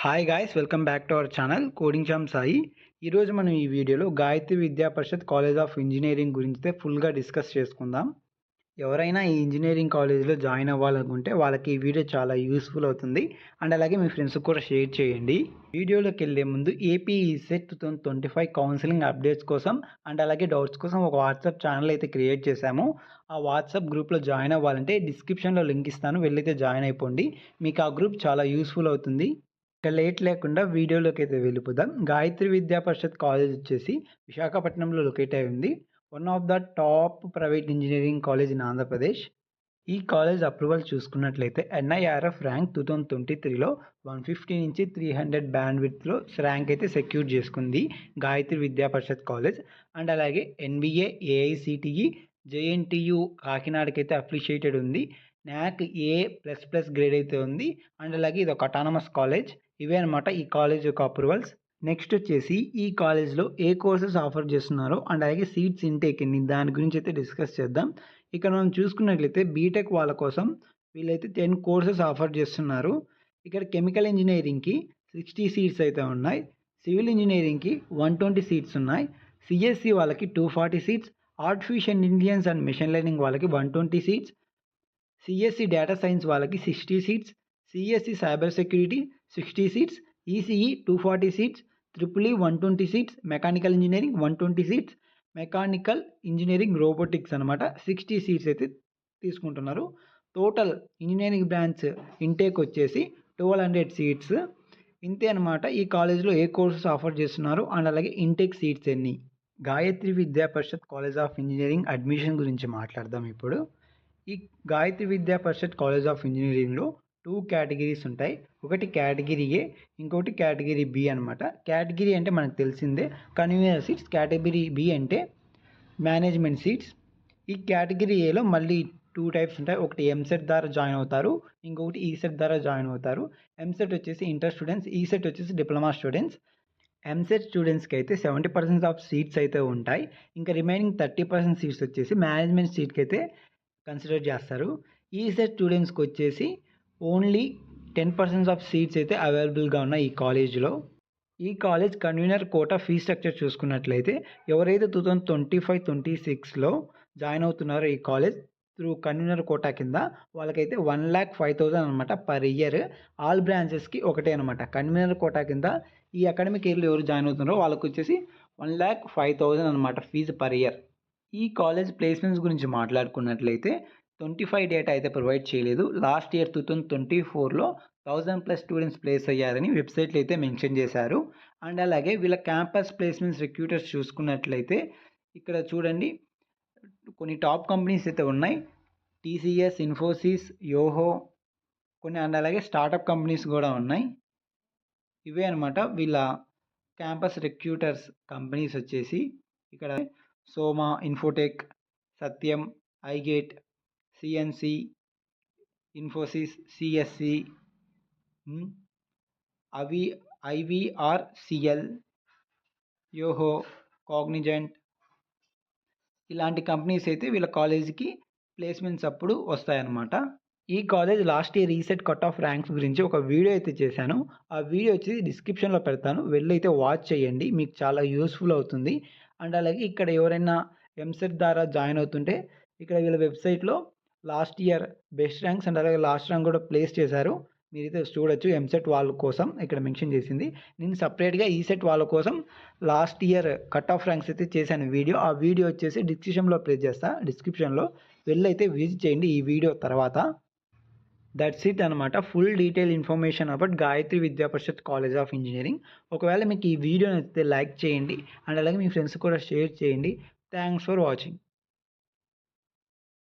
Hi guys, welcome back to our channel coding చామ్ సాయి. ఈరోజు మనం ఈ వీడియోలో గాయత్రి విద్యా పరిషత్ కాలేజ్ ఆఫ్ ఇంజనీరింగ్ గురించి ఫుల్గా డిస్కస్ చేసుకుందాం. ఎవరైనా ఈ ఇంజనీరింగ్ కాలేజ్లో జాయిన్ అవ్వాలనుకుంటే వాళ్ళకి ఈ వీడియో చాలా యూస్ఫుల్ అవుతుంది. అండ్ అలాగే మీ ఫ్రెండ్స్కి కూడా షేర్ చేయండి. వీడియోలోకి వెళ్ళే ముందు ఏపీ ఈసెట్ 2025 కౌన్సిలింగ్ అప్డేట్స్ కోసం అండ్ అలాగే డౌట్స్ కోసం ఒక వాట్సాప్ ఛానల్ అయితే క్రియేట్ చేశాము. ఆ వాట్సాప్ గ్రూప్లో జాయిన్ అవ్వాలంటే డిస్క్రిప్షన్లో లింక్ ఇస్తాను, వెళ్ళైతే జాయిన్ అయిపోండి. మీకు ఆ గ్రూప్ చాలా యూస్ఫుల్ అవుతుంది. ఇక లేట్ లేకుండా వీడియోలోకి అయితే వెళ్ళిపోదాం. గాయత్రి విద్యా పరిషత్ కాలేజ్ వచ్చేసి విశాఖపట్నంలో లొకేట్ అయి ఉంది. One of the top private engineering college in Andhra Pradesh. ఈ కాలేజ్ అప్రూవల్ చూసుకున్నట్లయితే ఎన్ఐఆర్ఎఫ్ ర్యాంక్ 2023లో 150 నుంచి 300 బ్యాండ్ విడ్త్లో ర్యాంక్ అయితే సెక్యూర్ చేసుకుంది గాయత్రి విద్యా పరిషత్ కాలేజ్. అండ్ అలాగే ఎన్బిఏ, ఏఐసిటిఈ, జేఎన్టీయు కాకినాడకైతే అఫిలియేటెడ్ ఉంది. NAC A++ గ్రేడ్ అయితే ఉంది. అండ్ అలాగే ఇది ఒక అటానమస్ కాలేజ్. ఇవే అనమాట ఈ కాలేజ్ యొక్క అప్రూవల్స్. నెక్స్ట్ వచ్చేసి ఈ కాలేజ్లో ఏ కోర్సెస్ ఆఫర్ చేస్తున్నారో అండ్ అలాగే సీట్స్ ఇంటేక్ ఎన్ని, దాని గురించి అయితే డిస్కస్ చేద్దాం. ఇక్కడ మనం చూసుకున్నట్లయితే బీటెక్ వాళ్ళ కోసం వీళ్ళైతే 10 కోర్సెస్ ఆఫర్ చేస్తున్నారు. ఇక్కడ కెమికల్ ఇంజనీరింగ్కి 60 సీట్స్ అయితే ఉన్నాయి. సివిల్ ఇంజనీరింగ్కి 120 సీట్స్ ఉన్నాయి. సిఎస్సి వాళ్ళకి 240 seats. Artificial intelligence and machine learning వాళ్ళకి 120 సీట్స్. సిఎస్సి డేటా సైన్స్ వాళ్ళకి 60 seats. CSC cyber security 60 seats. ECE 240 seats. Triple 120 seats. Mechanical engineering 120 seats. Mechanical engineering robotics అనమాట 60 సీట్స్ అయితే తీసుకుంటున్నారు. టోటల్ ఇంజనీరింగ్ బ్రాంచ్ ఇంటేక్ వచ్చేసి 1200 seats. ఇంతే అనమాట ఈ కాలేజ్లో ఏ కోర్సెస్ ఆఫర్ చేస్తున్నారు అండ్ అలాగే ఇంటేక్ సీట్స్ ఎన్ని. గాయత్రి విద్యా పరిషత్ కాలేజ్ ఆఫ్ ఇంజనీరింగ్ అడ్మిషన్ గురించి మాట్లాడదాం ఇప్పుడు. ఈ గాయత్రి విద్యా పరిషత్ కాలేజ్ ఆఫ్ ఇంజనీరింగ్లో 2 కేటగిరీస్ ఉంటాయి. ఒకటి కేటగిరీ ఏ, ఇంకోటి కేటగిరీ బి అనమాట. కేటగిరీ అంటే మనకు తెలిసిందే కన్వీనర్ సీట్స్. కేటగిరీ బి అంటే మేనేజ్మెంట్ సీట్స్. ఈ కేటగిరీ ఏలో మళ్ళీ 2 టైప్స్ ఉంటాయి. ఒకటి ఎంసెట్ ద్వారా జాయిన్ అవుతారు, ఇంకొకటి ఈసెట్ ద్వారా జాయిన్ అవుతారు. ఎంసెట్ వచ్చేసి ఇంటర్ స్టూడెంట్స్, ఈసెట్ వచ్చేసి డిప్లొమా స్టూడెంట్స్. ఎంసెట్ స్టూడెంట్స్కి అయితే 70% ఆఫ్ సీట్స్ అయితే ఉంటాయి. ఇంకా రిమైనింగ్ 30% సీట్స్ వచ్చేసి మేనేజ్మెంట్ సీట్కి అయితే కన్సిడర్ చేస్తారు. ఈసెట్ స్టూడెంట్స్కి వచ్చేసి ఓన్లీ 10% ఆఫ్ సీట్స్ అయితే అవైలబుల్గా ఉన్నాయి ఈ కాలేజ్లో. ఈ college convener quota fee structure చూసుకున్నట్లయితే ఎవరైతే 2025-26లో జాయిన్ అవుతున్నారో ఈ కాలేజ్ త్రూ కన్వీనర్ కోటా కింద వాళ్ళకైతే 1,05,000 అనమాట పర్ ఇయర్. ఆల్ బ్రాంచెస్కి ఒకటే అనమాట. కన్వీనర్ కోటా కింద ఈ అకాడమిక్ ఇయర్లో ఎవరు జాయిన్ అవుతున్నారో వాళ్ళకి వచ్చేసి 1,05,000 అనమాట ఫీజు పర్ ఇయర్. ఈ కాలేజ్ ప్లేస్మెంట్స్ గురించి మాట్లాడుకున్నట్లయితే 25 డేటా అయితే ప్రొవైడ్ చేయలేదు. లాస్ట్ ఇయర్ 2024లో 1000+ స్టూడెంట్స్ ప్లేస్ అయ్యారని వెబ్సైట్లో అయితే మెన్షన్ చేశారు. అండ్ అలాగే వీళ్ళ క్యాంపస్ ప్లేస్మెంట్స్ రిక్రూటర్స్ చూసుకున్నట్లయితే ఇక్కడ చూడండి కొన్ని టాప్ కంపెనీస్ అయితే ఉన్నాయి. టీసీఎస్, ఇన్ఫోసిస్, యోహో కొన్ని అండ్ అలాగే స్టార్టప్ కంపెనీస్ కూడా ఉన్నాయి. ఇవే అనమాట వీళ్ళ క్యాంపస్ రిక్రూటర్స్ కంపెనీస్ వచ్చేసి. ఇక్కడ Soma, Infotech, Satyam, iGate, CNC, Infosys, CSC, IVRCL, యోహో, కాగ్నిజెంట్ ఇలాంటి కంపెనీస్ అయితే వీళ్ళ కాలేజీకి ప్లేస్మెంట్స్ అప్పుడు వస్తాయన్నమాట. ఈ కాలేజ్ లాస్ట్ ఇయర్ రీసెట్ కట్ ఆఫ్ ర్యాంక్స్ గురించి ఒక వీడియో అయితే చేశాను. ఆ వీడియో వచ్చి డిస్క్రిప్షన్లో పెడతాను, వెళ్ళైతే వాచ్ చేయండి, మీకు చాలా యూస్ఫుల్ అవుతుంది. అండ్ అలాగే ఇక్కడ ఎవరైనా ఎంసెట్ ద్వారా జాయిన్ అవుతుంటే ఇక్కడ వీళ్ళ వెబ్సైట్లో last year best ranks and అలాగే లాస్ట్ ర్యాంక్ కూడా ప్లేస్ చేశారు. మీరైతే చూడొచ్చు. ఎంసెట్ వాళ్ళ కోసం ఇక్కడ మెన్షన్ చేసింది. నేను సపరేట్గా ఈసెట్ వాళ్ళ కోసం last year cut off ranks అయితే చేశాను వీడియో. ఆ వీడియో వచ్చేసి డిస్క్రిప్షన్లో ప్లేస్ చేస్తా. డిస్క్రిప్షన్లో వెళ్ళైతే విజిట్ చేయండి ఈ వీడియో తర్వాత. దట్స్ ఇట్ అనమాట. Full detail information about Gayatri విద్యా పరిషత్ కాలేజ్ ఆఫ్ ఇంజనీరింగ్. ఒకవేళ మీకు ఈ వీడియో నచ్చితే లైక్ చేయండి అండ్ అలాగే మీ ఫ్రెండ్స్ కూడా షేర్ చేయండి. Thanks for watching.